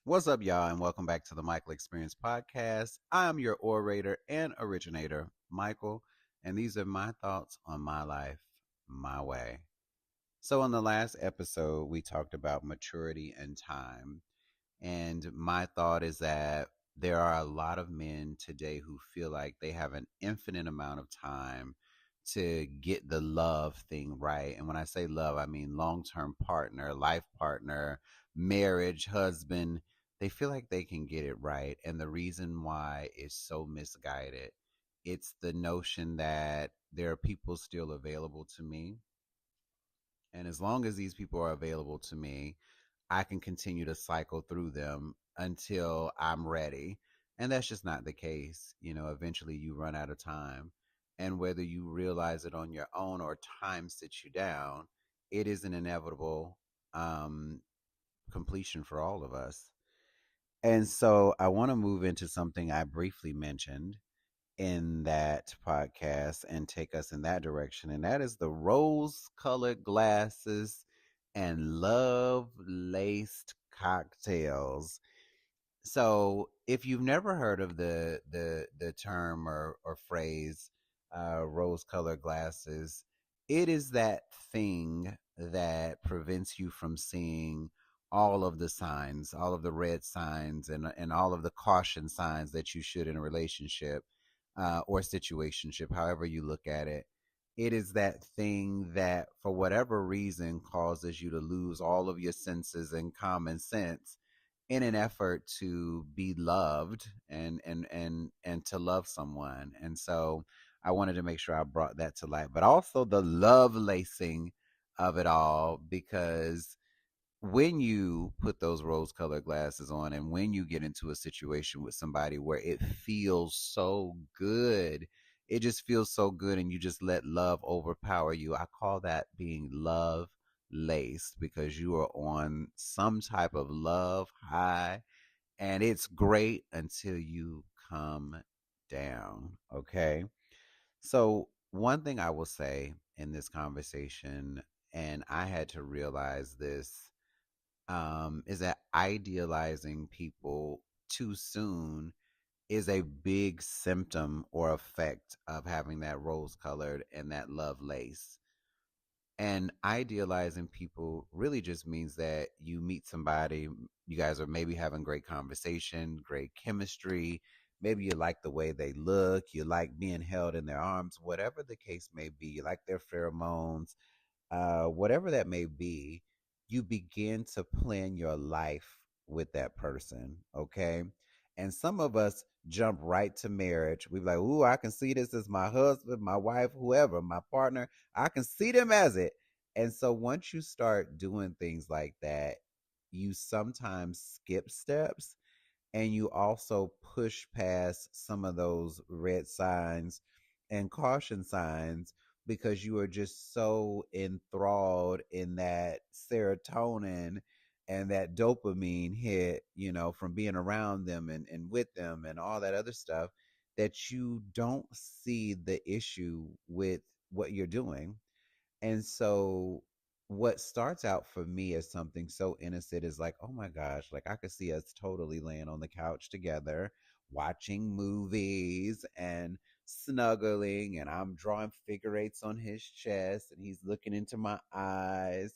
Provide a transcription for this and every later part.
What's up, y'all, and welcome back to the Michael Experience Podcast. I'm your orator and originator, Michael, and these are my thoughts on my life, my way. So, in the last episode, we talked about maturity and time. And my thought is that there are a lot of men today who feel like they have an infinite amount of time to get the love thing right. And when I say love, I mean long term partner, life partner, marriage, husband. They feel like they can get it right. And the reason why is so misguided. It's the notion that there are people still available to me. And as long as these people are available to me, I can continue to cycle through them until I'm ready. And that's just not the case. Eventually you run out of time. And whether you realize it on your own or time sits you down, it is an inevitable um, completion for all of us. And so I want to move into something I briefly mentioned in that podcast and take us in that direction. And that is the rose colored glasses and love laced cocktails. So if you've never heard of the term or phrase rose colored glasses, it is that thing that prevents you from seeing all of the signs, all of the red signs, and all of the caution signs that you should in a relationship or situationship, however you look at it. It is that thing that, for whatever reason, causes you to lose all of your senses and common sense in an effort to be loved and to love someone. And so I wanted to make sure I brought that to light, but also the love lacing of it all, because when you put those rose colored glasses on and when you get into a situation with somebody where it feels so good, it just feels so good, and you just let love overpower you. I call that being love laced, because you are on some type of love high, and it's great until you come down. Okay. So, one thing I will say in this conversation, and I had to realize this, is that idealizing people too soon is a big symptom or effect of having that rose colored and that love lace. And idealizing people really just means that you meet somebody, you guys are maybe having great conversation, great chemistry. Maybe you like the way they look, you like being held in their arms, whatever the case may be, you like their pheromones, whatever that may be, you begin to plan your life with that person. Okay. And some of us jump right to marriage. We be like, ooh, I can see this as my husband, my wife, whoever, my partner. I can see them as it. And so once you start doing things like that, you sometimes skip steps, and you also push past some of those red signs and caution signs, because you are just so enthralled in that serotonin and that dopamine hit, from being around them and with them and all that other stuff, that you don't see the issue with what you're doing. And so what starts out for me as something so innocent is like, oh my gosh, like I could see us totally laying on the couch together, watching movies and snuggling, and I'm drawing figure eights on his chest and he's looking into my eyes.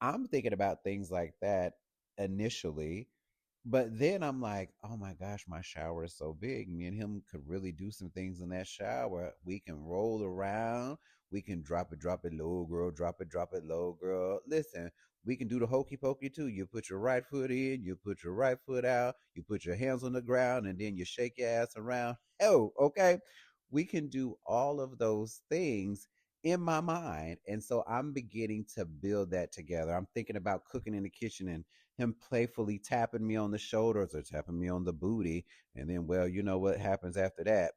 I'm thinking about things like that initially, but then I'm like, oh my gosh, my shower is so big. Me and him could really do some things in that shower. We can roll around. We can drop it low, girl, drop it low, girl. Listen, we can do the hokey pokey too. You put your right foot in, you put your right foot out, you put your hands on the ground, and then you shake your ass around. Oh, okay. We can do all of those things in my mind. And so I'm beginning to build that together. I'm thinking about cooking in the kitchen and him playfully tapping me on the shoulders or tapping me on the booty. And then, well, you know what happens after that?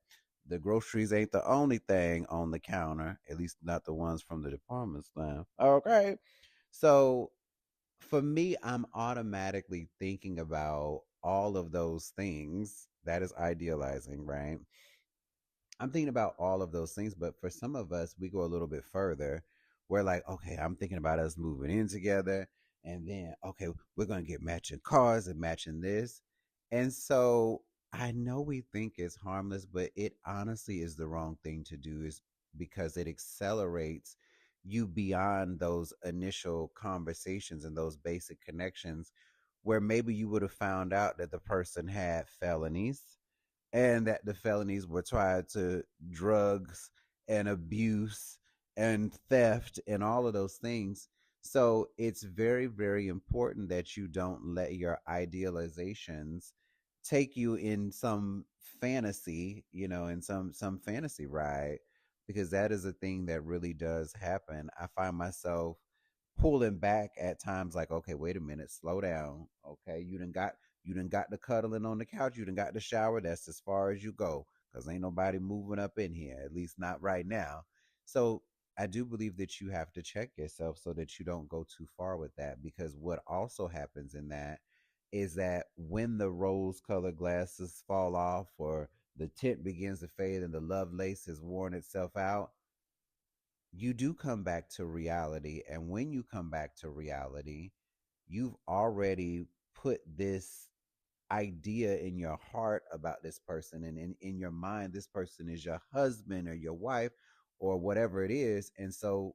The groceries ain't the only thing on the counter, at least not the ones from the department store. Okay. So for me, I'm automatically thinking about all of those things. That is idealizing, right? I'm thinking about all of those things, but for some of us, we go a little bit further. We're like, okay, I'm thinking about us moving in together. And then, okay, we're going to get matching cars and matching this. And so I know we think it's harmless, but it honestly is the wrong thing to do, is because it accelerates you beyond those initial conversations and those basic connections where maybe you would have found out that the person had felonies and that the felonies were tied to drugs and abuse and theft and all of those things. So it's very, very important that you don't let your idealizations take you in some fantasy, in some fantasy ride, because that is a thing that really does happen. I find myself pulling back at times, like, okay, wait a minute, slow down. Okay, you done got the cuddling on the couch, you done got the shower. That's as far as you go, because ain't nobody moving up in here, at least not right now. So I do believe that you have to check yourself so that you don't go too far with that, because what also happens in that is that when the rose colored glasses fall off, or the tint begins to fade and the love lace has worn itself out, you do come back to reality. And when you come back to reality, you've already put this idea in your heart about this person, and in your mind this person is your husband or your wife or whatever it is. And so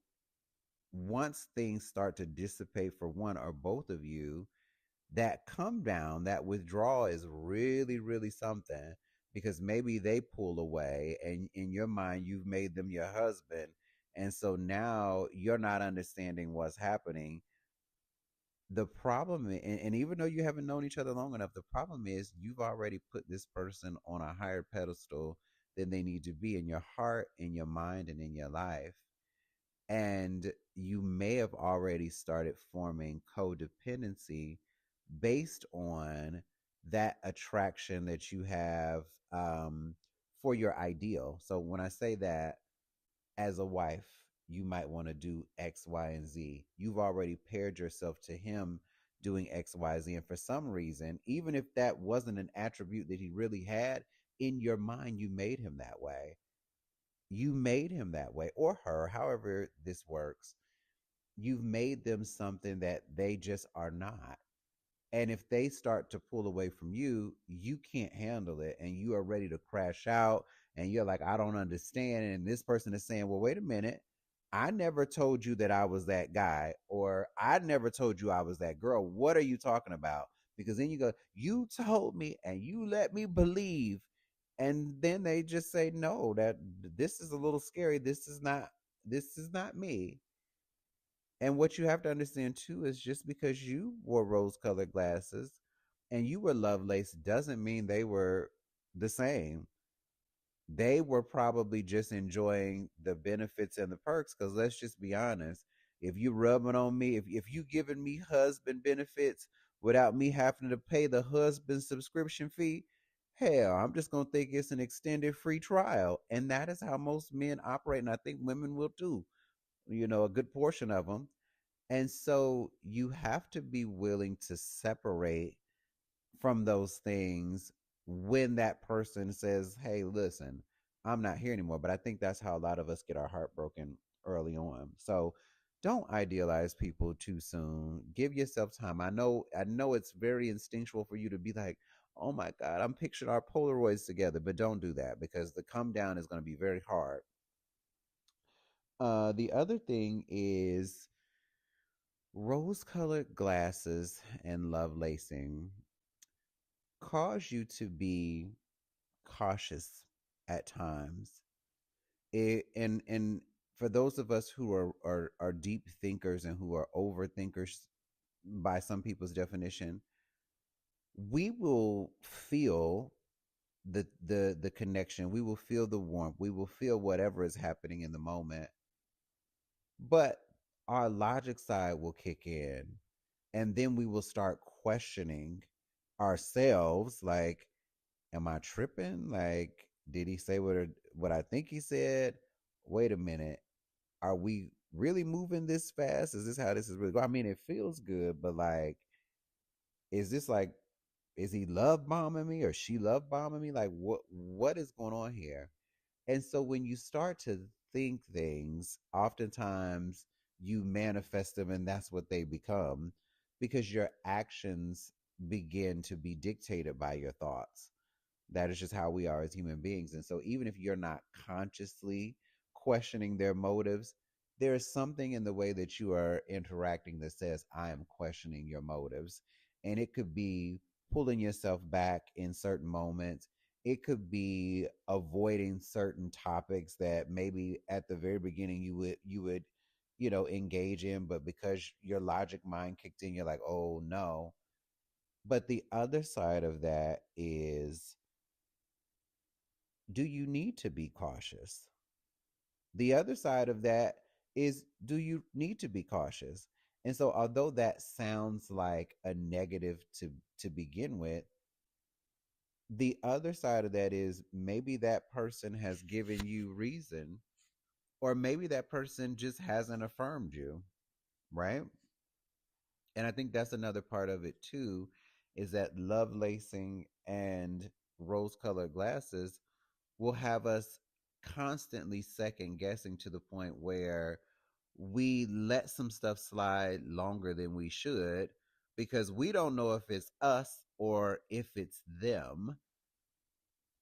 once things start to dissipate for one or both of you, that come down, that withdrawal is really, really something, because maybe they pull away and in your mind you've made them your husband. And so now you're not understanding what's happening. The problem, and even though you haven't known each other long enough, the problem is you've already put this person on a higher pedestal than they need to be in your heart, in your mind, and in your life. And you may have already started forming codependency based on that attraction that you have, for your ideal. So when I say that, as a wife, you might want to do X, Y, and Z. You've already paired yourself to him doing X, Y, Z. And for some reason, even if that wasn't an attribute that he really had, in your mind, you made him that way. You made him that way, or her, however this works. You've made them something that they just are not. And if they start to pull away from you, you can't handle it and you are ready to crash out. And you're like, I don't understand. And this person is saying, well, wait a minute. I never told you that I was that guy, or I never told you I was that girl. What are you talking about? Because then you go, you told me and you let me believe. And then they just say, no, that this is a little scary. This is not me. And what you have to understand too is, just because you wore rose colored glasses and you were Lovelace doesn't mean they were the same. They were probably just enjoying the benefits and the perks. Because let's just be honest, if you rubbing on me, if you giving me husband benefits without me having to pay the husband subscription fee, hell, I'm just gonna think it's an extended free trial. And that is how most men operate, and I think women will too. A good portion of them. And so you have to be willing to separate from those things when that person says, hey, listen, I'm not here anymore. But I think that's how a lot of us get our heart broken early on. So don't idealize people too soon. Give yourself time. I know it's very instinctual for you to be like, oh my God, I'm picturing our Polaroids together. But don't do that, because the come down is going to be very hard. The other thing is, rose colored glasses and love lacing cause you to be cautious at times. And for those of us who are deep thinkers and who are overthinkers by some people's definition, we will feel the connection. We will feel the warmth. We will feel whatever is happening in the moment. But our logic side will kick in, and then we will start questioning ourselves, like, am I tripping? Like, did he say what I think he said? Wait a minute. Are we really moving this fast? Is this how this is really going? I mean, it feels good, but like, is this like, is he love bombing me or she love bombing me? Like, what is going on here? And so when you start to think things, oftentimes you manifest them and that's what they become. because your actions begin to be dictated by your thoughts. That is just how we are as human beings. And so, even if you're not consciously questioning their motives, there is something in the way that you are interacting that says, I am questioning your motives. And it could be pulling yourself back in certain moments. It could be avoiding certain topics that maybe at the very beginning you would engage in, but because your logic mind kicked in, you're like, oh no. But the other side of that is, do you need to be cautious? The other side of that is, do you need to be cautious? And so, although that sounds like a negative to begin with, the other side of that is maybe that person has given you reason, or maybe that person just hasn't affirmed you, right? And I think that's another part of it too, is that love lacing and rose colored glasses will have us constantly second guessing to the point where we let some stuff slide longer than we should because we don't know if it's us or if it's them.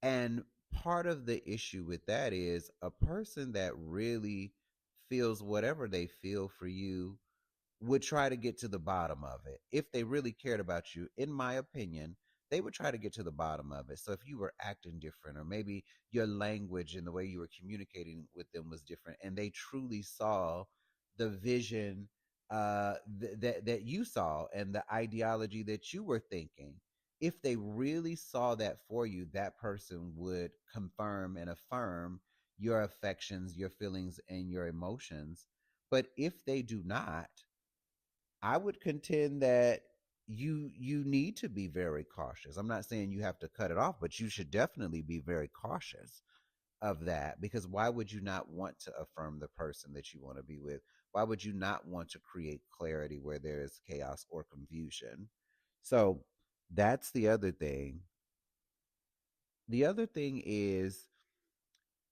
And part of the issue with that is a person that really feels whatever they feel for you would try to get to the bottom of it. If they really cared about you, in my opinion, they would try to get to the bottom of it. So if you were acting different, or maybe your language and the way you were communicating with them was different, and they truly saw the vision that you saw and the ideology that you were thinking, if they really saw that for you, that person would confirm and affirm your affections, your feelings, and your emotions. But if they do not, I would contend that you need to be very cautious. I'm not saying you have to cut it off, but you should definitely be very cautious of that, because why would you not want to affirm the person that you want to be with? Why would you not want to create clarity where there is chaos or confusion? So that's the other thing. The other thing is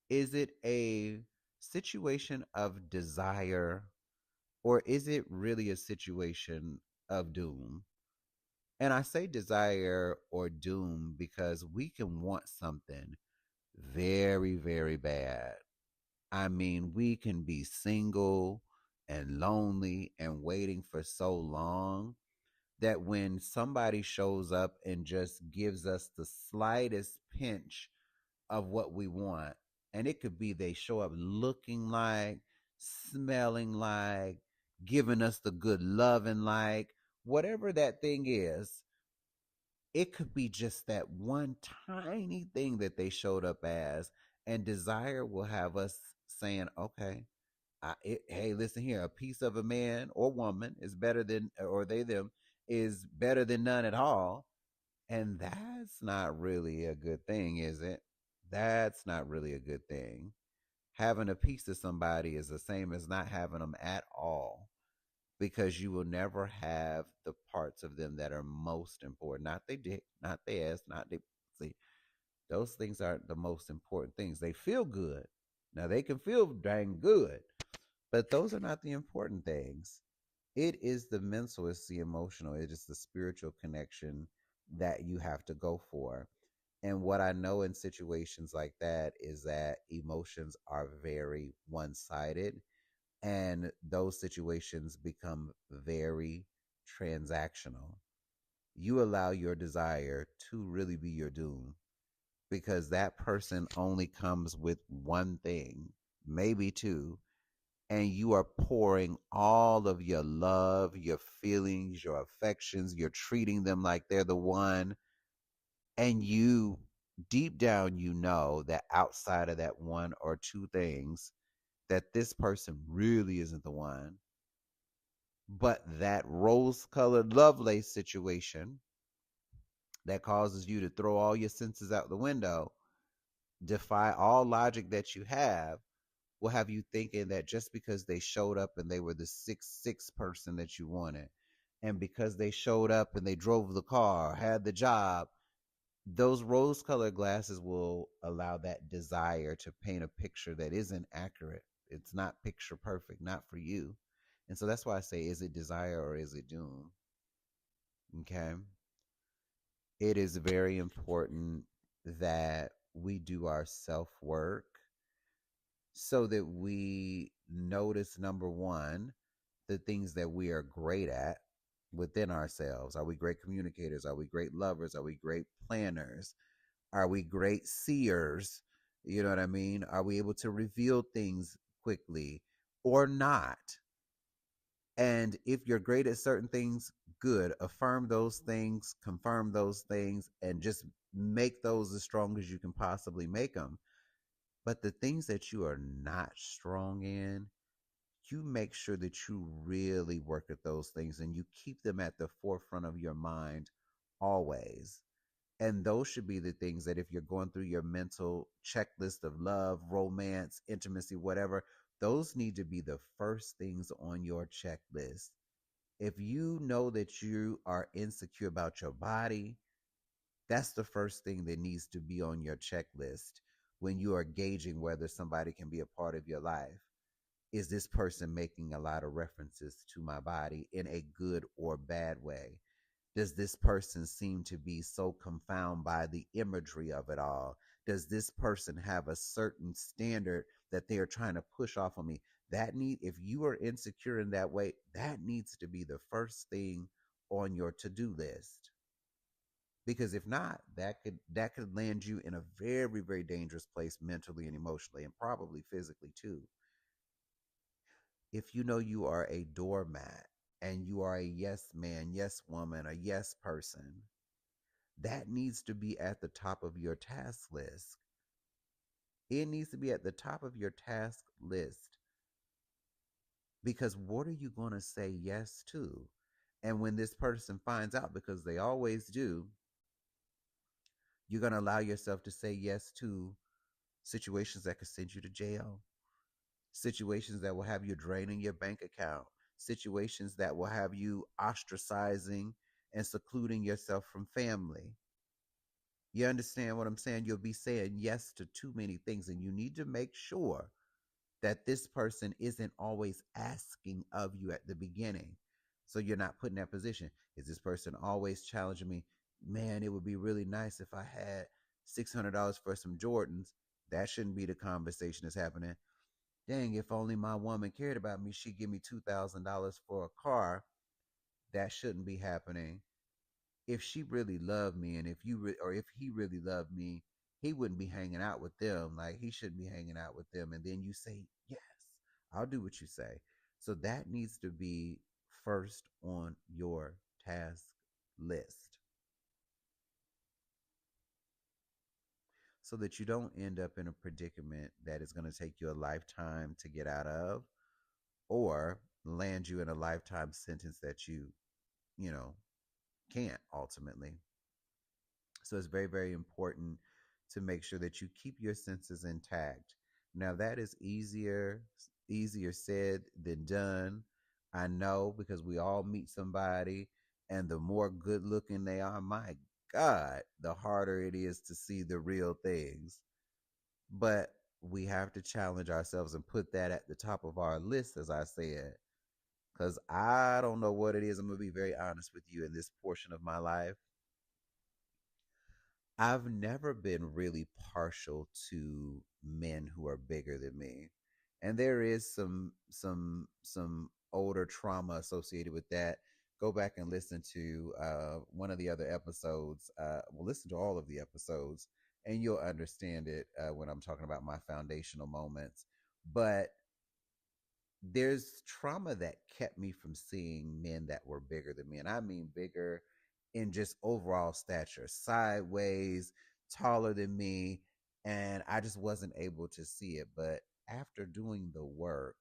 it a situation of desire, or is it really a situation of doom? And I say desire or doom because we can want something very, very bad. I mean, we can be single and lonely and waiting for so long that when somebody shows up and just gives us the slightest pinch of what we want, and it could be they show up looking like, smelling like, giving us the good loving like, whatever that thing is, it could be just that one tiny thing that they showed up as, and desire will have us saying, okay, hey, listen here, a piece of a man or woman is better than, or they them is better than none at all. And that's not really a good thing, is it? That's not really a good thing. Having a piece of somebody is the same as not having them at all, because you will never have the parts of them that are most important. Not their dick, not their ass, not their see. Those things aren't the most important things. They feel good. Now they can feel dang good, but those are not the important things. It is the mental, it's the emotional, it is the spiritual connection that you have to go for. And what I know in situations like that is that emotions are very one sided, and those situations become very transactional. You allow your desire to really be your doom, because that person only comes with one thing, maybe two, and you are pouring all of your love, your feelings, your affections, you're treating them like they're the one, and you deep down you know that outside of that one or two things, that this person really isn't the one. But that rose colored Lovelace situation that causes you to throw all your senses out the window, defy all logic that you have, will have you thinking that just because they showed up and they were the six person that you wanted, and because they showed up and they drove the car, had the job, those rose colored glasses will allow that desire to paint a picture that isn't accurate. It's not picture perfect, not for you. And so that's why I say, is it desire or is it doom? Okay. It is very important that we do our self work so that we notice, number one, the things that we are great at within ourselves. Are we great communicators? Are we great lovers? Are we great planners? Are we great seers? You know what I mean? Are we able to reveal things quickly or not? And if you're great at certain things, good. Affirm those things, confirm those things, and just make those as strong as you can possibly make them. But the things that you are not strong in, you make sure that you really work at those things and you keep them at the forefront of your mind always. And those should be the things that if you're going through your mental checklist of love, romance, intimacy, whatever, those need to be the first things on your checklist. If you know that you are insecure about your body, that's the first thing that needs to be on your checklist when you are gauging whether somebody can be a part of your life. Is this person making a lot of references to my body in a good or bad way? Does this person seem to be so confounded by the imagery of it all? Does this person have a certain standard that they are trying to push off on me? If you are insecure in that way, that needs to be the first thing on your to-do list. Because if not, that could land you in a very, very dangerous place mentally and emotionally and probably physically too. If you know you are a doormat and you are a yes man, yes woman, a yes person, that needs to be at the top of your task list. It needs to be at the top of your task list because what are you going to say yes to? And when this person finds out, because they always do, you're going to allow yourself to say yes to situations that could send you to jail, situations that will have you draining your bank account, situations that will have you ostracizing and secluding yourself from family. You understand what I'm saying? You'll be saying yes to too many things, and you need to make sure that this person isn't always asking of you at the beginning. So you're not put in that position. Is this person always challenging me? Man, it would be really nice if I had $600 for some Jordans. That shouldn't be the conversation that's happening. Dang, if only my woman cared about me, she'd give me $2,000 for a car. That shouldn't be happening. If she really loved me, and or if he really loved me, he wouldn't be hanging out with them. Like, he shouldn't be hanging out with them. And then you say, yes, I'll do what you say. So that needs to be first on your task list so that you don't end up in a predicament that is going to take you a lifetime to get out of or land you in a lifetime sentence that you know, can't ultimately. So it's very, very important to make sure that you keep your senses intact. Now that is easier said than done. I know because we all meet somebody and the more good looking they are, my God, the harder it is to see the real things. But we have to challenge ourselves and put that at the top of our list, as I said, because I don't know what it is. I'm going to be very honest with you in this portion of my life. I've never been really partial to men who are bigger than me. And there is some older trauma associated with that. Go back and listen to one of the other episodes. Well, listen to all of the episodes, and you'll understand it when I'm talking about my foundational moments. But there's trauma that kept me from seeing men that were bigger than me. And I mean bigger in just overall stature, sideways, taller than me. And I just wasn't able to see it. But after doing the work,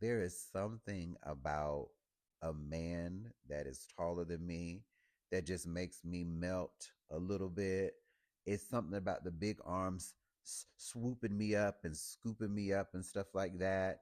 there is something about a man that is taller than me that just makes me melt a little bit. It's something about the big arms swooping me up and scooping me up and stuff like that.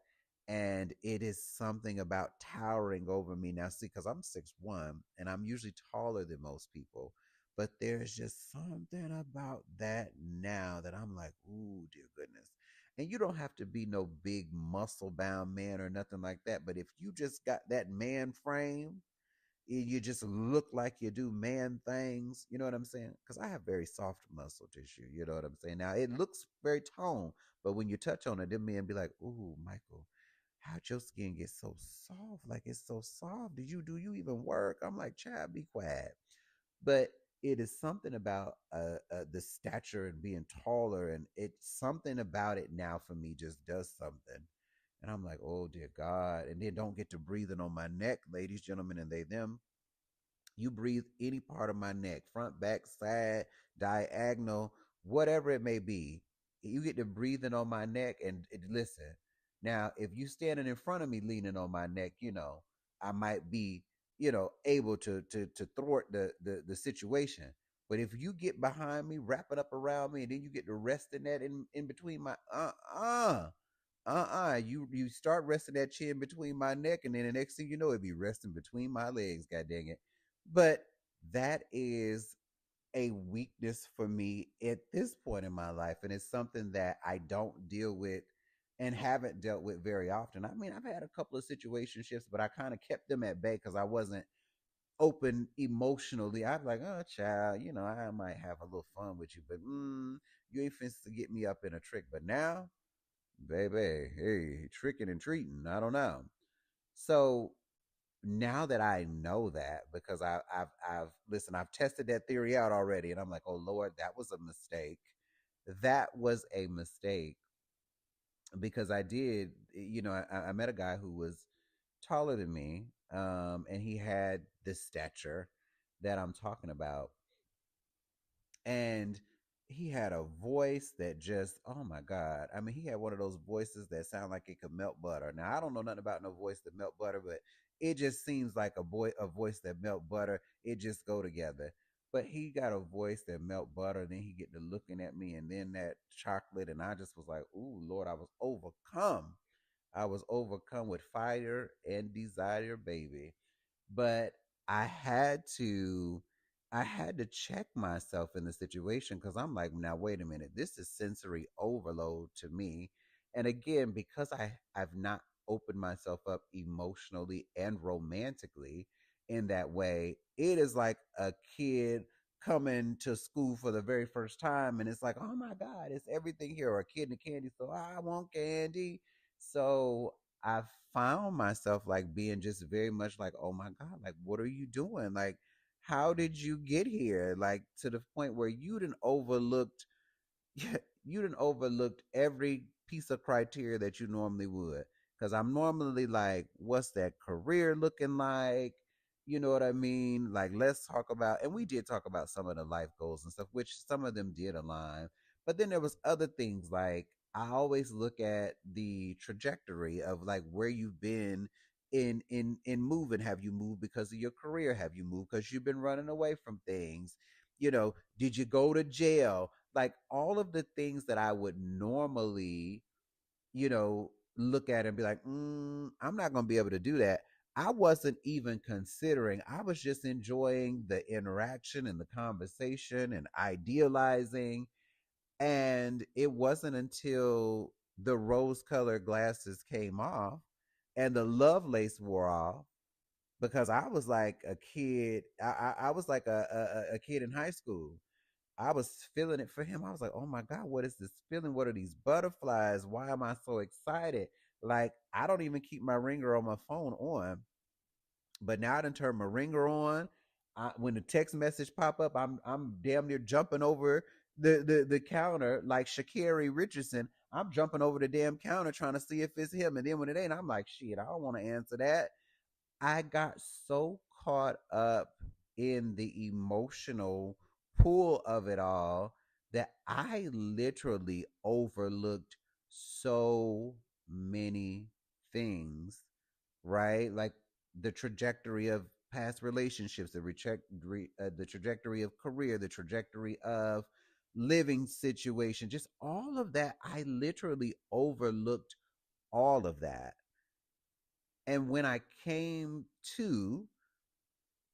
And it is something about towering over me. Now, see, because I'm 6'1" and I'm usually taller than most people, but there's just something about that now that I'm like, ooh, dear goodness. And you don't have to be no big muscle bound man or nothing like that. But if you just got that man frame, you just look like you do man things. You know what I'm saying? Because I have very soft muscle tissue. You know what I'm saying? Now it looks very toned, but when you touch on it, them men be like, "Ooh, Michael, how'd your skin get so soft? Like it's so soft. Do you even work?" I'm like, "Child, be quiet." But it is something about the stature and being taller, and it's something about it now for me just does something. And I'm like, oh dear God. And then don't get to breathing on my neck, ladies, gentlemen, and they, them. You breathe any part of my neck, front, back, side, diagonal, whatever it may be. You get to breathing on my neck and listen. Now, if you standing in front of me leaning on my neck, I might be, able to thwart the situation. But if you get behind me, wrap it up around me, and then you get to rest in that in between my you start resting that chin between my neck, and then the next thing you know, it be resting between my legs. God dang it! But that is a weakness for me at this point in my life, and it's something that I don't deal with and haven't dealt with very often. I mean, I've had a couple of situationships, but I kind of kept them at bay because I wasn't open emotionally. I'm like, oh, child, I might have a little fun with you, but you ain't finna to get me up in a trick. But now, baby, hey, tricking and treating, I don't know. So now that I know that, because I've listen, I've tested that theory out already, and I'm like, oh Lord, that was a mistake. That was a mistake because I did, I met a guy who was taller than me, and he had this stature that I'm talking about, and he had a voice that just, oh my God, I mean, he had one of those voices that sound like it could melt butter. Now I don't know nothing about no voice that melt butter, but it just seems like a voice that melt butter, it just go together. But he got a voice that melt butter, then he get to looking at me, and then that chocolate, and I just was like, ooh Lord, I was overcome with fire and desire, baby. But I had to I had to check myself in the situation because I'm like, now wait a minute, this is sensory overload to me. And again, because I've not opened myself up emotionally and romantically in that way, it is like a kid coming to school for the very first time, and it's like, oh my God, it's everything here. Or a kid in a candy store, I want candy. So I found myself like being just very much like, oh my God, like, what are you doing? Like, how did you get here? Like, to the point where you didn't overlooked every piece of criteria that you normally would. Because I'm normally like, what's that career looking like? You know what I mean? Like, let's talk about, and we did talk about some of the life goals and stuff, which some of them did align. But then there was other things like I always look at the trajectory of like where you've been in moving. Have you moved because of your career? Have you moved because you've been running away from things? Did you go to jail? Like all of the things that I would normally, look at and be like, I'm not going to be able to do that. I wasn't even considering. I was just enjoying the interaction and the conversation and idealizing. And it wasn't until the rose colored glasses came off and the love lace wore off, because I was like a kid. I was like a kid in high school. I was feeling it for him. I was like, oh my God, what is this feeling? What are these butterflies? Why am I so excited? Like, I don't even keep my ringer on my phone on, but now I done turned my ringer on. When the text message pop up, I'm damn near jumping over the counter like Shakari Richardson. I'm jumping over the damn counter trying to see if it's him. And then when it ain't, I'm like, shit, I don't want to answer that. I got so caught up in the emotional pull of it all that I literally overlooked so many things, right? Like the trajectory of past relationships, the trajectory of career, the trajectory of living situation, just all of that. I literally overlooked all of that. And to,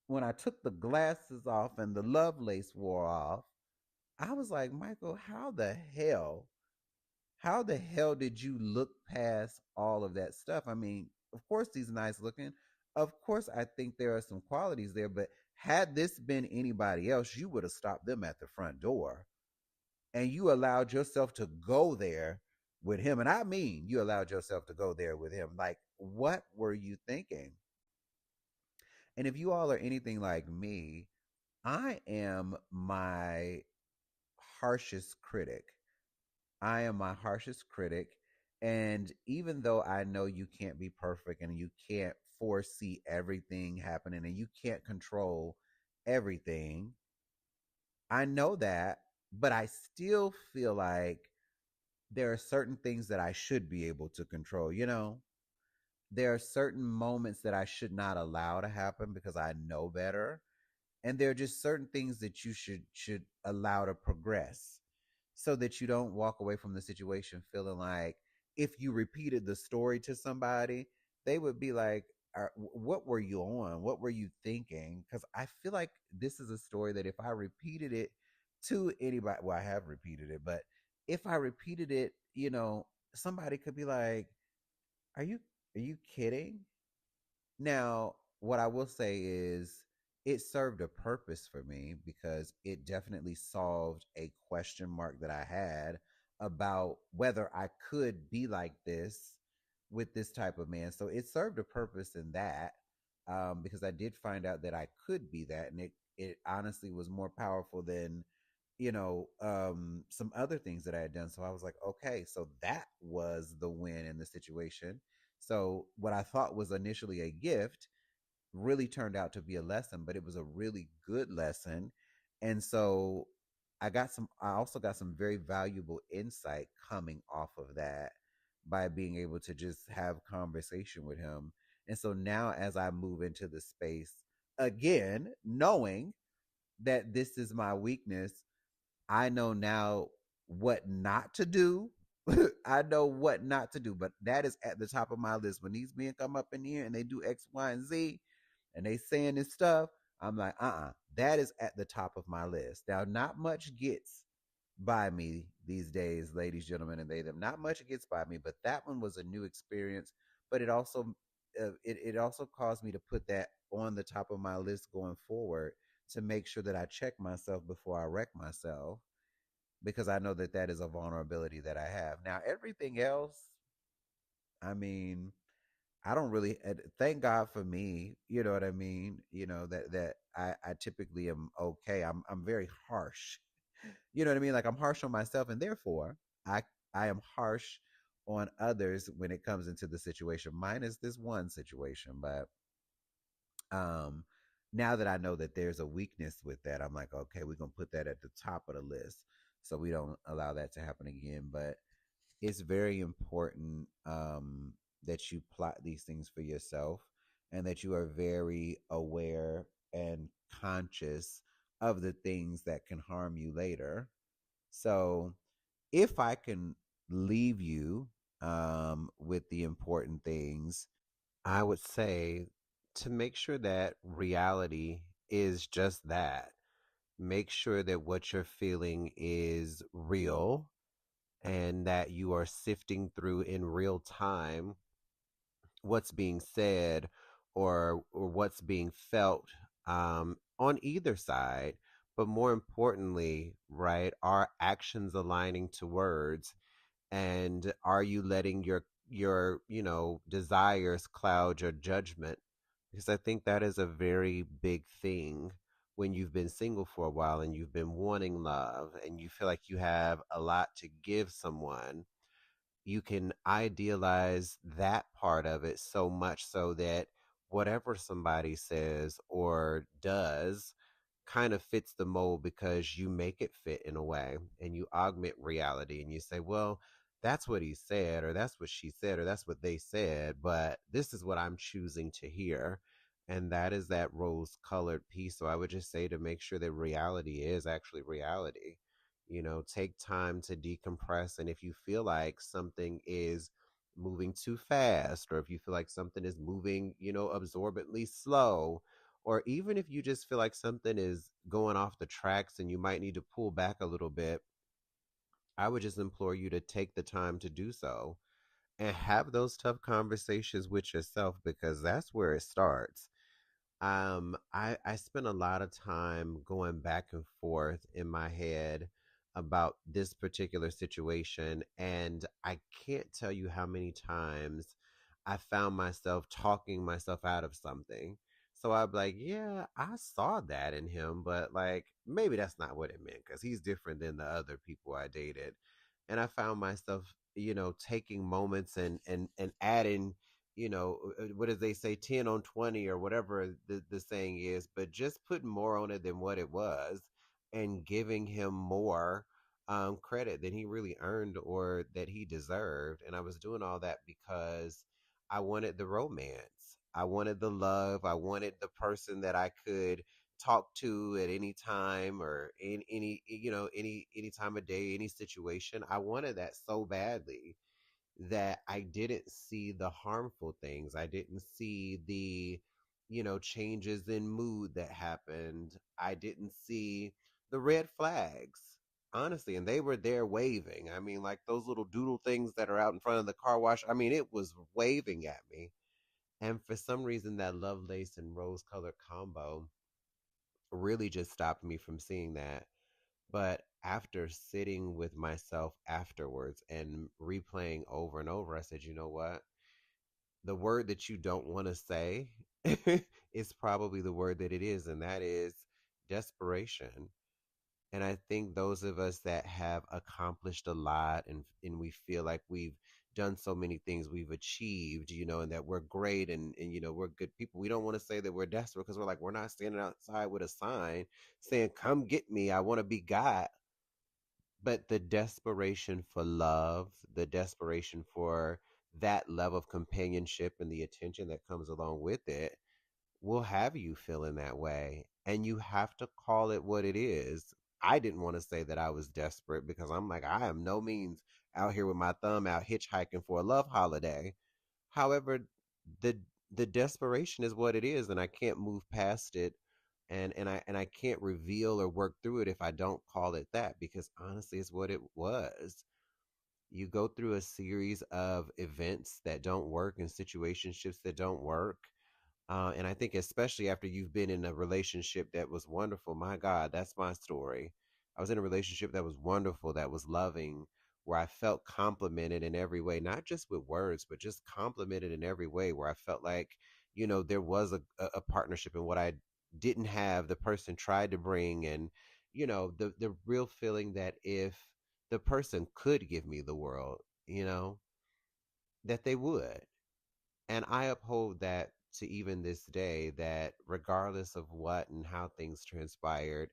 when I took the glasses off and the love lace wore off, I was like, Michael, how the hell did you look past all of that stuff? I mean, of course, he's nice looking. Of course, I think there are some qualities there, but had this been anybody else, you would have stopped them at the front door and you allowed yourself to go there with him. And I mean, you allowed yourself to go there with him. Like, what were you thinking? And if you all are anything like me, I am my harshest critic. I am my harshest critic. And even though I know you can't be perfect and you can't foresee everything happening and you can't control everything, I know that, but I still feel like there are certain things that I should be able to control. There are certain moments that I should not allow to happen because I know better. And there are just certain things that you should allow to progress so that you don't walk away from the situation feeling like if you repeated the story to somebody, they would be like, what were you on? What were you thinking? Because I feel like this is a story that if I repeated it to anybody, well, I have repeated it, but if I repeated it, somebody could be like, are you are you kidding? Now, what I will say is it served a purpose for me because it definitely solved a question mark that I had about whether I could be like this with this type of man. So it served a purpose in that, because I did find out that I could be that, and it honestly was more powerful than some other things that I had done. So I was like, okay, so that was the win in the situation. So what I thought was initially a gift really turned out to be a lesson, but it was a really good lesson. And so I also got some very valuable insight coming off of that by being able to just have conversation with him. And so now as I move into the space again, knowing that this is my weakness, I know now what not to do. I know what not to do, but that is at the top of my list. When these men come up in here and they do X, Y, and Z, and they saying this stuff, I'm like, that is at the top of my list. Now, not much gets by me these days, ladies, gentlemen, and they them. Not much gets by me, but that one was a new experience. But it also caused me to put that on the top of my list going forward to make sure that I check myself before I wreck myself because I know that that is a vulnerability that I have. Now, everything else, I mean, I don't really thank God for me, you know what I mean? That I typically am okay. I'm very harsh. You know what I mean? Like I'm harsh on myself and therefore I I am harsh on others when it comes into the situation. Mine is this one situation, but um now that I know that there's a weakness with that, I'm like, okay, we're gonna put that at the top of the list so we don't allow that to happen again. But it's very important that you plot these things for yourself and that you are very aware and conscious of the things that can harm you later. So if I can leave you with the important things, I would say to make sure that reality is just that. Make sure that what you're feeling is real and that you are sifting through in real time what's being said or what's being felt on either side. But more importantly, right, are actions aligning to words? And are you letting your desires cloud your judgment? Because I think that is a very big thing when you've been single for a while and you've been wanting love and you feel like you have a lot to give someone. You can idealize that part of it so much so that whatever somebody says or does kind of fits the mold because you make it fit in a way and you augment reality and you say, well, that's what he said, or that's what she said, or that's what they said, but this is what I'm choosing to hear. And that is that rose colored piece. So I would just say to make sure that reality is actually reality. Take time to decompress. And if you feel like something is moving too fast, or if you feel like something is moving, absorbently slow, or even if you just feel like something is going off the tracks and you might need to pull back a little bit, I would just implore you to take the time to do so and have those tough conversations with yourself, because that's where it starts. I spent a lot of time going back and forth in my head about this particular situation, and I can't tell you how many times I found myself talking myself out of something. So I'd be like, yeah, I saw that in him, but like maybe that's not what it meant because he's different than the other people I dated. And I found myself, taking moments and adding, what do they say, 10 on 20 or whatever the saying is, but just putting more on it than what it was and giving him more credit than he really earned or that he deserved. And I was doing all that because I wanted the romance. I wanted the love. I wanted the person that I could talk to at any time or in any time of day, any situation. I wanted that so badly that I didn't see the harmful things. I didn't see the, changes in mood that happened. I didn't see the red flags, honestly. And they were there waving. I mean, like those little doodle things that are out in front of the car wash. I mean, it was waving at me. And for some reason, that love lace and rose colored combo really just stopped me from seeing that. But after sitting with myself afterwards and replaying over and over, I said, you know what? The word that you don't want to say is probably the word that it is, and that is desperation. And I think those of us that have accomplished a lot and we feel like we've done so many things, we've achieved, and that we're great and we're good people. We don't want to say that we're desperate because we're like, we're not standing outside with a sign saying, come get me. I want to be God. But the desperation for love, the desperation for that level of companionship and the attention that comes along with it will have you feeling that way. And you have to call it what it is. I didn't want to say that I was desperate because I'm like, I am no means out here with my thumb out hitchhiking for a love holiday. However, the the desperation is what it is, and I can't move past it, and I can't reveal or work through it if I don't call it that, because honestly, it's what it was. You go through a series of events that don't work and situationships that don't work, and I think, especially after you've been in a relationship that was wonderful, my God, that's my story. I was in a relationship that was wonderful, that was loving, where I felt complimented in every way, not just with words, but just complimented in every way, where I felt like, there was a partnership in what I didn't have, the person tried to bring. And, the real feeling that if the person could give me the world, that they would. And I uphold that to even this day, that regardless of what and how things transpired,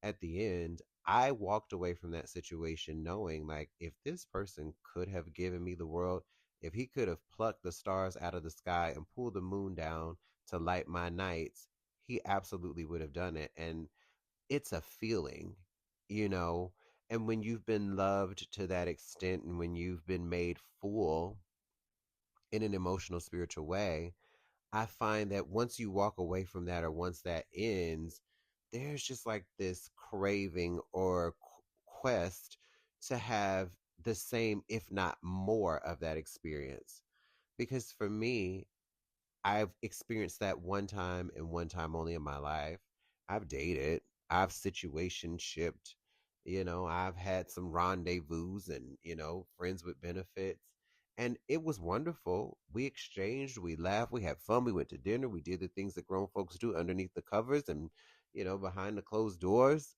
at the end, I walked away from that situation knowing, like, if this person could have given me the world, if he could have plucked the stars out of the sky and pulled the moon down to light my nights, he absolutely would have done it. And it's a feeling, you know. And when you've been loved to that extent and when you've been made full in an emotional, spiritual way, I find that once you walk away from that or once that ends, there's just like this craving or quest to have the same, if not more, of that experience. Because for me, I've experienced that one time and one time only in my life. I've dated, I've situation shipped, I've had some rendezvous and, friends with benefits. And it was wonderful. We exchanged, we laughed, we had fun, we went to dinner, we did the things that grown folks do underneath the covers and, behind the closed doors.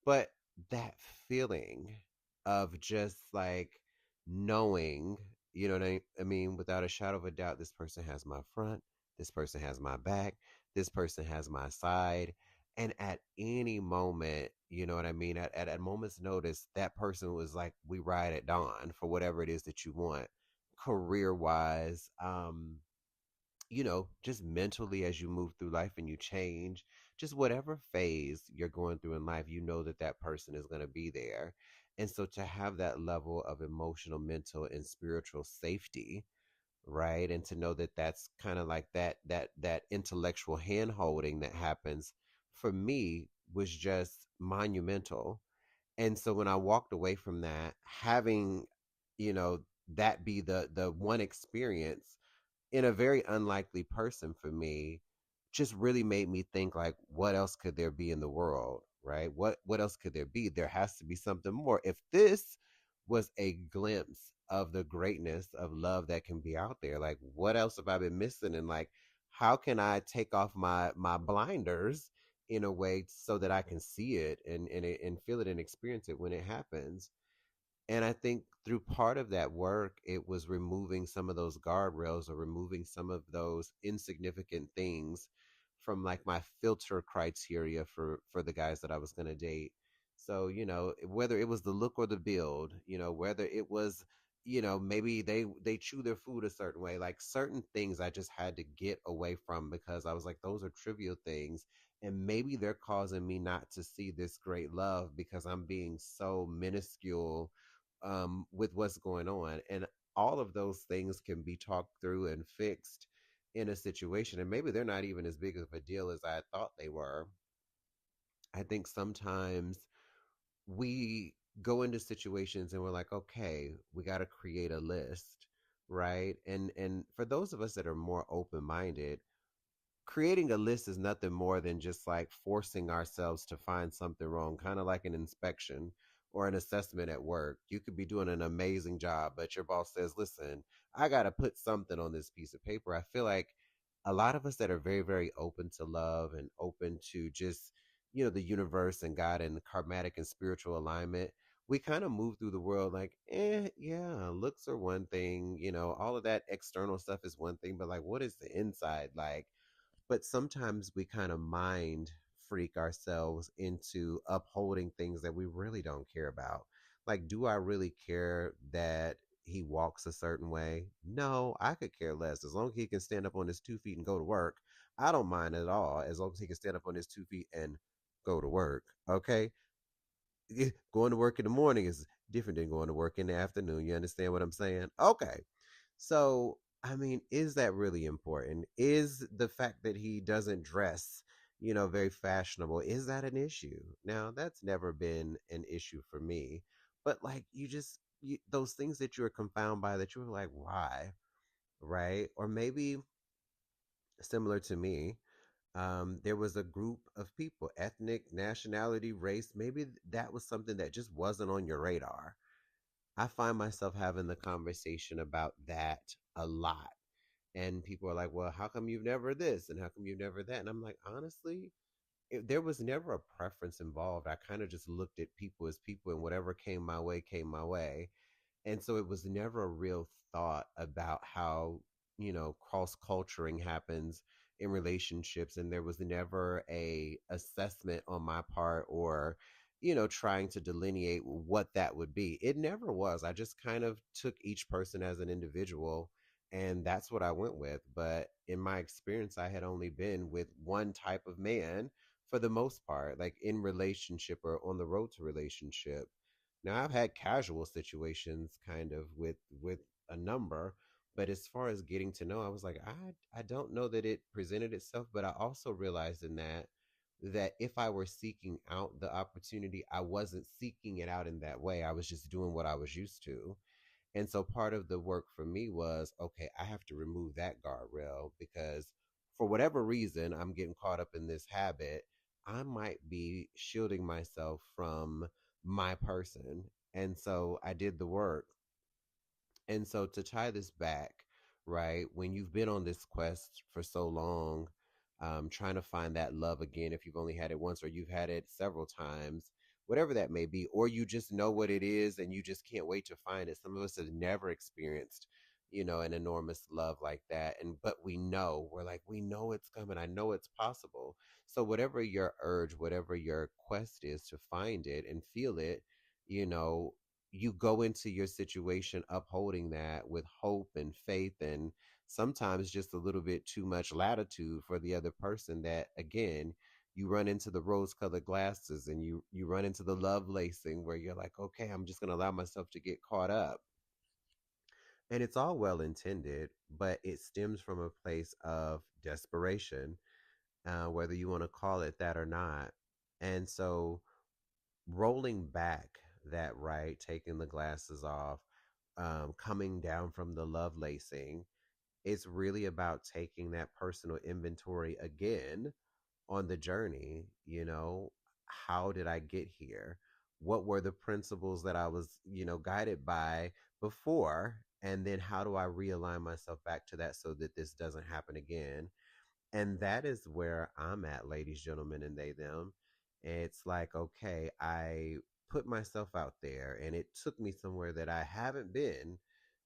But that feeling of just like knowing, I mean, without a shadow of a doubt, this person has my front, this person has my back, this person has my side. And at any moment, you know what I mean? At a moment's notice, that person was like, we ride at dawn for whatever it is that you want, career wise, just mentally as you move through life and you change, just whatever phase you're going through in life, that that person is going to be there. And so to have that level of emotional, mental, and spiritual safety, right? And to know that that's kind of like that intellectual hand holding that happens for me was just monumental. And so when I walked away from that, having, you know, that be the one experience in a very unlikely person for me, just really made me think, like, what else could there be in the world, right? What else could there be? There has to be something more. If this was a glimpse of the greatness of love that can be out there, like, what else have I been missing? And like, how can I take off my blinders in a way so that I can see it and feel it and experience it when it happens? And I think through part of that work, it was removing some of those guardrails or removing some of those insignificant things from like my filter criteria for the guys that I was going to date. So, you know, whether it was the look or the build, you know, whether it was, you know, maybe they chew their food a certain way, like certain things I just had to get away from because I was like, those are trivial things, and maybe they're causing me not to see this great love because I'm being so minuscule with what's going on. And all of those things can be talked through and fixed in a situation. And maybe they're not even as big of a deal as I thought they were. I think sometimes we go into situations and we're like, okay, we got to create a list, right? And for those of us that are more open minded, creating a list is nothing more than just like forcing ourselves to find something wrong, kind of like an inspection or an assessment at work. You could be doing an amazing job, but your boss says, listen, I got to put something on this piece of paper. I feel like a lot of us that are very, very open to love and open to just, you know, the universe and God and karmatic and spiritual alignment, we kind of move through the world like, yeah, looks are one thing, you know, all of that external stuff is one thing, but like, what is the inside like? But sometimes we kind of mind freak ourselves into upholding things that we really don't care about. Like, do I really care that he walks a certain way? No, I could care less. As long as he can stand up on his 2 feet and go to work, I don't mind at all. As long as he can stand up on his 2 feet and go to work. Okay. Going to work in the morning is different than going to work in the afternoon. You understand what I'm saying? Okay. So, I mean, is that really important? Is the fact that he doesn't dress, you know, very fashionable, is that an issue? Now, that's never been an issue for me. But like, those things that you're confounded by that you're like, why? Right? Or maybe similar to me, there was a group of people, ethnic, nationality, race. Maybe that was something that just wasn't on your radar. I find myself having the conversation about that a lot. And people are like, well, how come you've never this? And how come you've never that? And I'm like, honestly, there was never a preference involved. I kind of just looked at people as people, and whatever came my way, came my way. And so it was never a real thought about how, you know, cross culturing happens in relationships. And there was never a assessment on my part or, you know, trying to delineate what that would be. It never was. I just kind of took each person as an individual, and that's what I went with. But in my experience, I had only been with one type of man for the most part, like in relationship or on the road to relationship. Now I've had casual situations kind of with a number, but as far as getting to know, I was like, I don't know that it presented itself, but I also realized in that if I were seeking out the opportunity, I wasn't seeking it out in that way. I was just doing what I was used to. And so part of the work for me was, okay, I have to remove that guardrail because for whatever reason, I'm getting caught up in this habit. I might be shielding myself from my person. And so I did the work. And so to tie this back, right, when you've been on this quest for so long, trying to find that love again, if you've only had it once or you've had it several times, whatever that may be, or you just know what it is and you just can't wait to find it. Some of us have never experienced, you know, an enormous love like that. And, but we know, we're like, we know it's coming. I know it's possible. So whatever your urge, whatever your quest is to find it and feel it, you know, you go into your situation upholding that with hope and faith, and sometimes just a little bit too much latitude for the other person, that again, you run into the rose colored glasses and you run into the love lacing where you're like, okay, I'm just going to allow myself to get caught up. And it's all well intended, but it stems from a place of desperation, whether you want to call it that or not. And so rolling back that right, taking the glasses off, coming down from the love lacing, it's really about taking that personal inventory again on the journey. How did I get here? What were the principles that I was, guided by before? And then how do I realign myself back to that so that this doesn't happen again? And that is where I'm at, ladies, gentlemen, and they, them. It's like, okay, I put myself out there and it took me somewhere that I haven't been,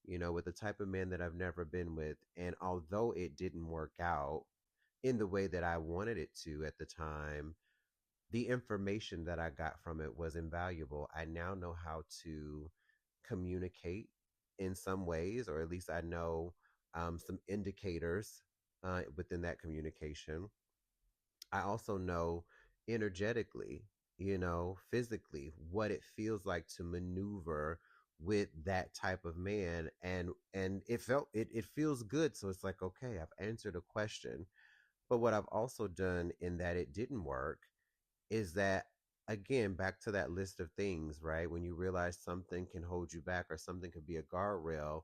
with the type of man that I've never been with. And although it didn't work out in the way that I wanted it to at the time, the information that I got from it was invaluable. I now know how to communicate in some ways, or at least I know some indicators within that communication. I also know energetically, physically, what it feels like to maneuver with that type of man, and it feels good. So it's like, okay, I've answered a question. But what I've also done in that it didn't work is that, again, back to that list of things, right? When you realize something can hold you back or something could be a guardrail,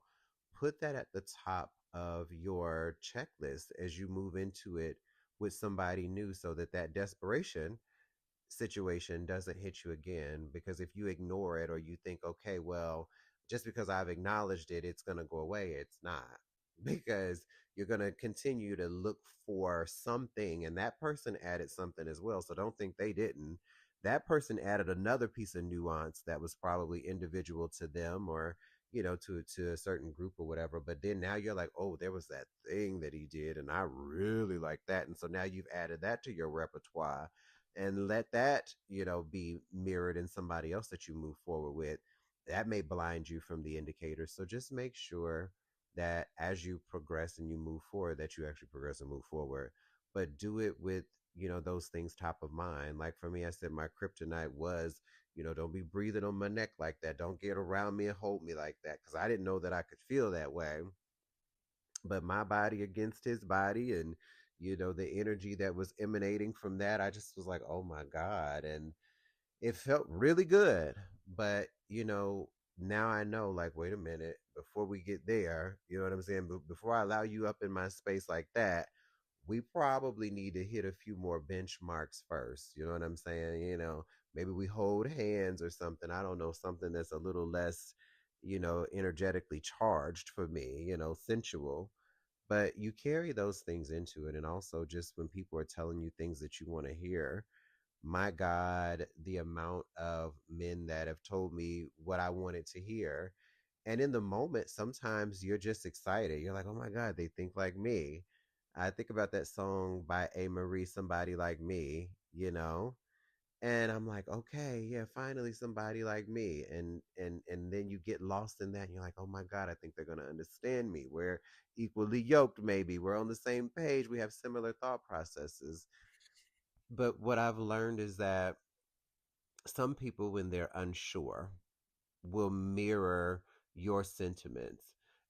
put that at the top of your checklist as you move into it with somebody new, so that that desperation situation doesn't hit you again. Because if you ignore it, or you think, okay, well, just because I've acknowledged it, it's going to go away, it's not. Because you're going to continue to look for something, and that person added something as well. So don't think they didn't. That person added another piece of nuance that was probably individual to them, or to a certain group or whatever. But then now you're like, oh, there was that thing that he did and I really like that. And so now you've added that to your repertoire, and let that, be mirrored in somebody else that you move forward with. That may blind you from the indicators. So just make sure that as you progress and you move forward, that you actually progress and move forward. But do it with, those things top of mind. Like for me, I said my kryptonite was, don't be breathing on my neck like that. Don't get around me and hold me like that. Cause I didn't know that I could feel that way. But my body against his body, and the energy that was emanating from that, I just was like, oh my God. And it felt really good. But now I know, like, wait a minute, before we get there, you know what I'm saying, before I allow you up in my space like that, we probably need to hit a few more benchmarks first. You know what I'm saying? Maybe we hold hands or something. I don't know, something that's a little less, energetically charged for me, sensual. But you carry those things into it. And also, just when people are telling you things that you want to hear, my God, the amount of men that have told me what I wanted to hear. And in the moment, sometimes you're just excited. You're like, oh my God, they think like me. I think about that song by A. Marie, Somebody Like Me, And I'm like, okay, yeah, finally somebody like me. And then you get lost in that and you're like, oh my God, I think they're gonna understand me. We're equally yoked, maybe. We're on the same page. We have similar thought processes. But what I've learned is that some people, when they're unsure, will mirror your sentiments.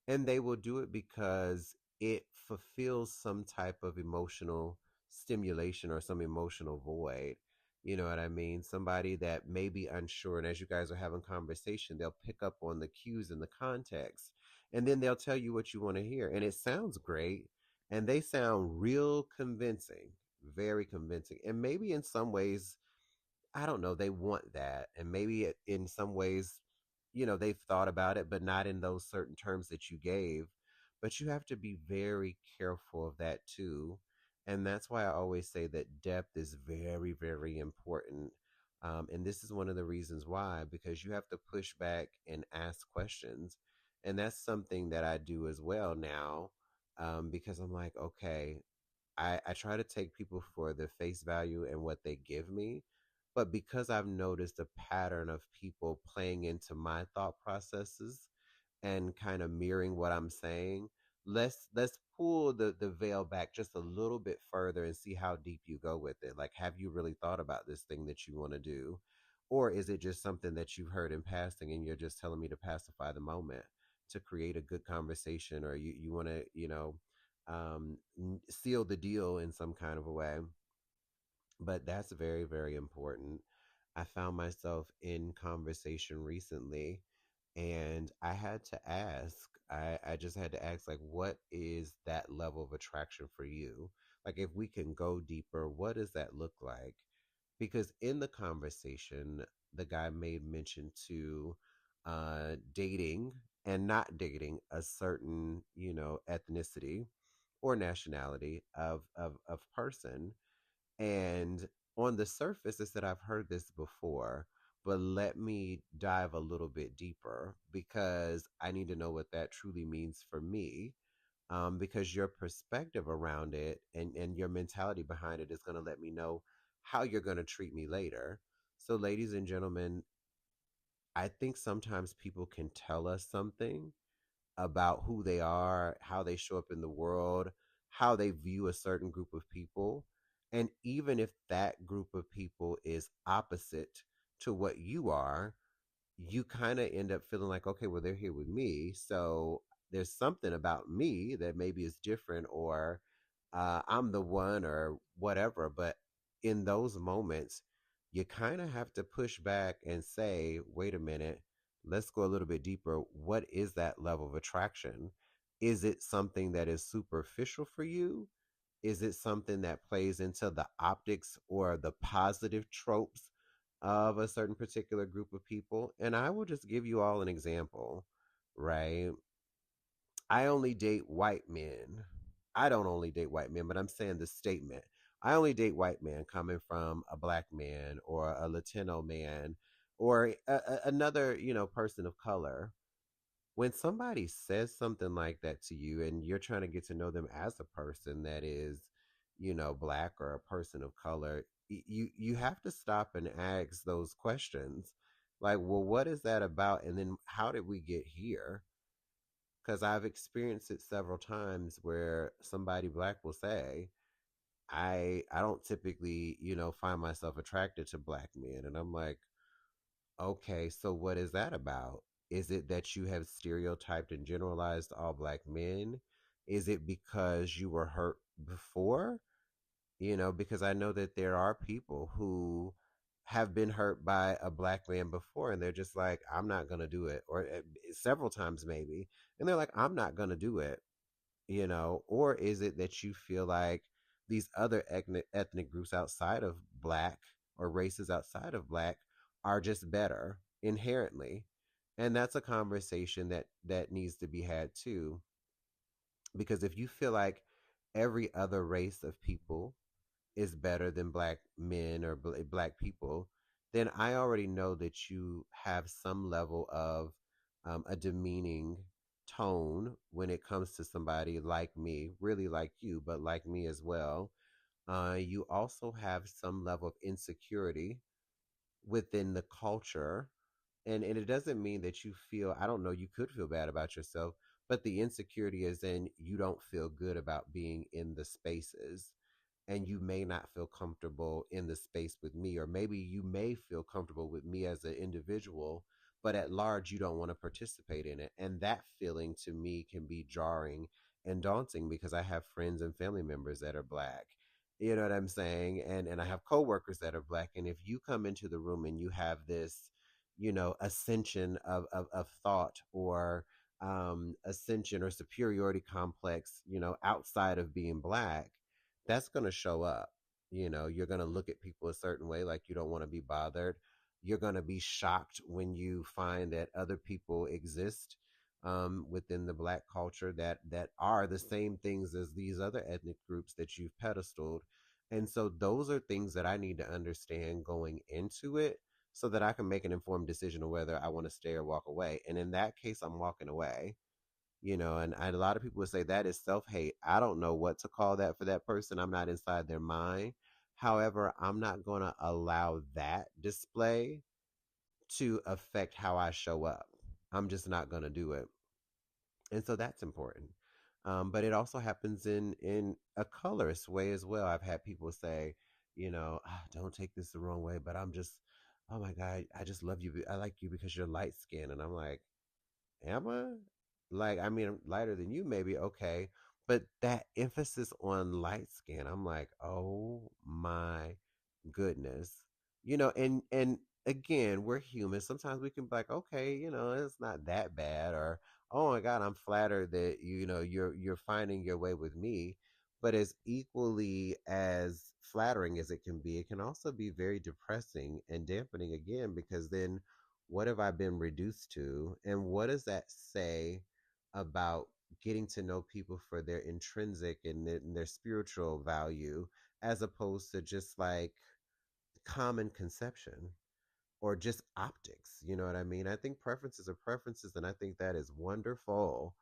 And they will do it because it fulfills some type of emotional stimulation or some emotional void. You know what I mean? Somebody that may be unsure, and as you guys are having conversation, they'll pick up on the cues and the context, and then they'll tell you what you want to hear. And it sounds great, and they sound real convincing, very convincing. And maybe in some ways, I don't know, they want that. And maybe in some ways, they've thought about it, but not in those certain terms that you gave. But you have to be very careful of that too. And that's why I always say that depth is very, very important. And this is one of the reasons why, because you have to push back and ask questions. And that's something that I do as well now, because I'm like, okay, I try to take people for the face value and what they give me. But because I've noticed a pattern of people playing into my thought processes and kind of mirroring what I'm saying, let's pull the veil back just a little bit further and see how deep you go with it. Like, have you really thought about this thing that you want to do? Or is it just something that you've heard in passing and you're just telling me to pacify the moment, to create a good conversation, or you want to, seal the deal in some kind of a way? But that's very, very important. I found myself in conversation recently, and I had to ask, I just had to ask, like, what is that level of attraction for you? Like, if we can go deeper, what does that look like? Because in the conversation, the guy made mention to dating and not dating a certain, ethnicity or nationality of person. And on the surface, I said, I've heard this before, but let me dive a little bit deeper because I need to know what that truly means for me. Because your perspective around it and your mentality behind it is going to let me know how you're going to treat me later. So, ladies and gentlemen, I think sometimes people can tell us something about who they are, how they show up in the world, how they view a certain group of people. And even if that group of people is opposite to what you are, you kind of end up feeling like, okay, well, they're here with me. So there's something about me that maybe is different, or I'm the one, or whatever. But in those moments, you kind of have to push back and say, wait a minute, let's go a little bit deeper. What is that level of attraction? Is it something that is superficial for you? Is it something that plays into the optics or the positive tropes of a certain particular group of people? And I will just give you all an example, right? I only date white men. I don't only date white men, but I'm saying the statement. I only date white men coming from a black man or a Latino man or another, person of color. When somebody says something like that to you and you're trying to get to know them as a person that is, black or a person of color, you have to stop and ask those questions. Like, well, what is that about? And then how did we get here? Because I've experienced it several times where somebody black will say, I don't typically, find myself attracted to black men. And I'm like, okay, so what is that about? Is it that you have stereotyped and generalized all black men? Is it because you were hurt before? Because I know that there are people who have been hurt by a black man before and they're just like, I'm not going to do it. Or several times maybe. And they're like, I'm not going to do it. Or is it that you feel like these other ethnic groups outside of black or races outside of black are just better inherently? And that's a conversation that needs to be had too, because if you feel like every other race of people is better than black men or black people, then I already know that you have some level of a demeaning tone when it comes to somebody like me, really like you, but like me as well. You also have some level of insecurity within the culture. And it doesn't mean that you feel, I don't know, you could feel bad about yourself, but the insecurity is in you don't feel good about being in the spaces, and you may not feel comfortable in the space with me, or maybe you may feel comfortable with me as an individual, but at large you don't want to participate in it. And that feeling to me can be jarring and daunting because I have friends and family members that are black. You know what I'm saying? And I have coworkers that are black. And if you come into the room and you have this, ascension of thought, or ascension or superiority complex, outside of being black, that's going to show up. You're going to look at people a certain way, like you don't want to be bothered. You're going to be shocked when you find that other people exist within the black culture that are the same things as these other ethnic groups that you've pedestaled. And so those are things that I need to understand going into it so that I can make an informed decision of whether I want to stay or walk away. And in that case, I'm walking away. And a lot of people would say that is self-hate. I don't know what to call that for that person. I'm not inside their mind. However, I'm not going to allow that display to affect how I show up. I'm just not going to do it. And so that's important. But it also happens in a colorist way as well. I've had people say, don't take this the wrong way, but I'm just, oh my God, I just love you. I like you because you're light skinned. And I'm like, am I? Like, I mean, I'm lighter than you, maybe, okay. But that emphasis on light skin, I'm like, oh my goodness. and again, we're human. Sometimes we can be like, okay, it's not that bad, or oh my God, I'm flattered that you're finding your way with me. But as equally as flattering as it can also be very depressing and dampening again, because then what have I been reduced to? And what does that say about getting to know people for their intrinsic and their spiritual value, as opposed to just like common conception or just optics? You know what I mean? I think preferences are preferences, and I think that is wonderful.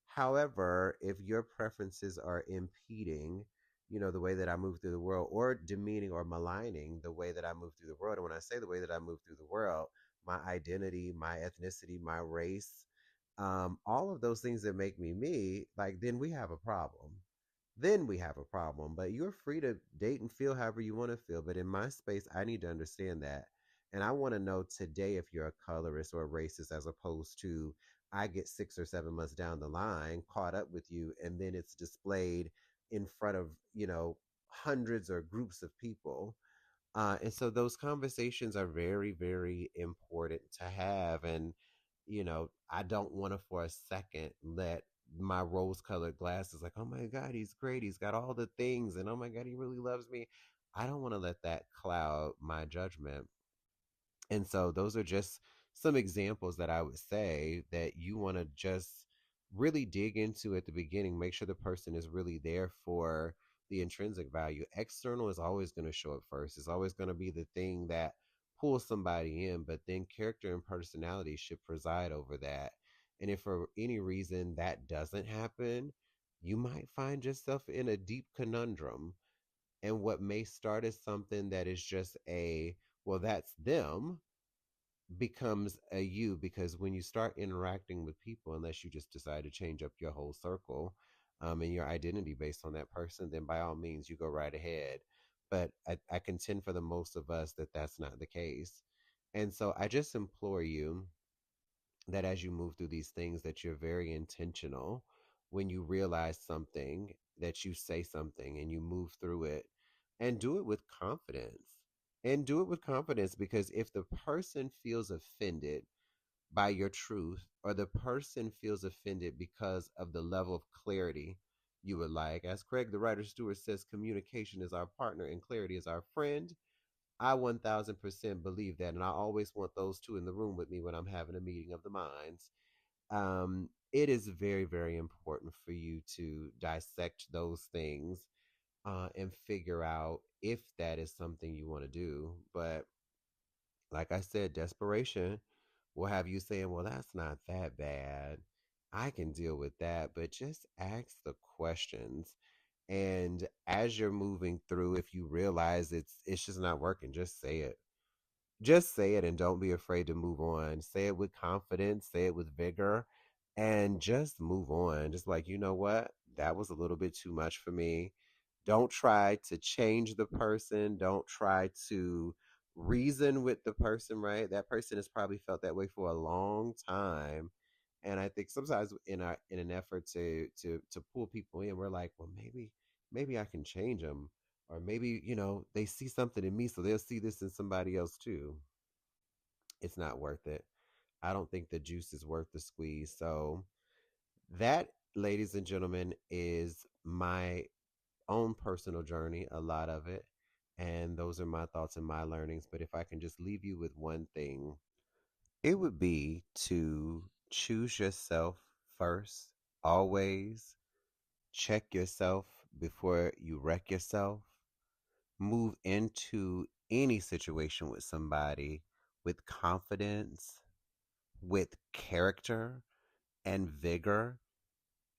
However, if your preferences are impeding, the way that I move through the world, or demeaning or maligning the way that I move through the world, and when I say the way that I move through the world, my identity, my ethnicity, my race, all of those things that make me me, like, then we have a problem. Then we have a problem. But you're free to date and feel however you want to feel. But in my space, I need to understand that. And I want to know today if you're a colorist or a racist, as opposed to I get 6 or 7 months down the line caught up with you, and then it's displayed in front of, hundreds or groups of people. And so those conversations are very, very important to have. And, I don't want to for a second let my rose colored glasses, like, oh my God, he's great. He's got all the things. And oh my God, he really loves me. I don't want to let that cloud my judgment. And so those are just some examples that I would say that you want to just really dig into at the beginning. Make sure the person is really there for the intrinsic value. External is always going to show up first. It's always going to be the thing that pulls somebody in, but then character and personality should preside over that. And if for any reason that doesn't happen, you might find yourself in a deep conundrum. And what may start as something that is just well, that's them, becomes a you, because when you start interacting with people, unless you just decide to change up your whole circle, and your identity based on that person, then by all means you go right ahead. But I contend for the most of us that that's not the case. And so I just implore you that as you move through these things, that you're very intentional when you realize something, that you say something and you move through it, and do it with confidence. And do it with confidence, because if the person feels offended by your truth, or the person feels offended because of the level of clarity you would like, as Craig the writer Stewart says, communication is our partner and clarity is our friend. I 1000% believe that. And I always want those two in the room with me when I'm having a meeting of the minds. It is very, very important for you to dissect those things, and figure out if that is something you want to do. But like I said, desperation will have you saying, well, that's not that bad. I can deal with that. But just ask the questions. And as you're moving through, if you realize it's just not working, just say it. Just say it, and don't be afraid to move on. Say it with confidence, say it with vigor, and just move on. Just like, you know what? That was a little bit too much for me. Don't try to change the person. Don't try to reason with the person, right? That person has probably felt that way for a long time. And I think sometimes in an effort to pull people in, we're like, well, maybe I can change them, or maybe they see something in me, so they'll see this in somebody else too. It's not worth it. I don't think the juice is worth the squeeze. So that, ladies and gentlemen, is my own personal journey, a lot of it, and those are my thoughts and my learnings. But if I can just leave you with one thing, it would be to choose yourself first. Always check yourself before you wreck yourself. Move into any situation with somebody with confidence, with character and vigor.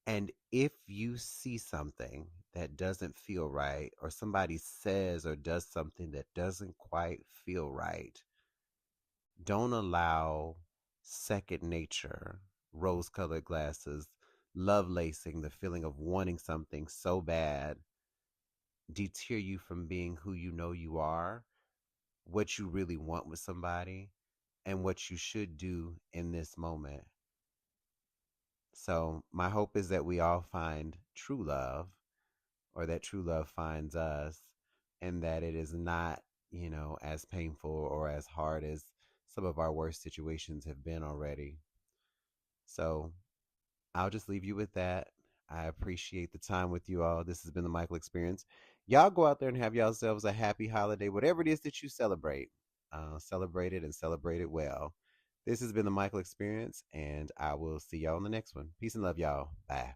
And if you see something that doesn't feel right, or somebody says or does something that doesn't quite feel right, don't allow second nature, rose colored glasses, love lacing, the feeling of wanting something so bad, deter you from being who you know you are, what you really want with somebody, and what you should do in this moment. So, my hope is that we all find true love, or that true love finds us, and that it is not as painful or as hard as some of our worst situations have been already. So I'll just leave you with that. I appreciate the time with you all. This has been the Michael Experience. Y'all go out there and have yourselves a happy holiday, whatever it is that you celebrate. Celebrate it and celebrate it well. This has been the Michael Experience, and I will see y'all on the next one. Peace and love, y'all. Bye.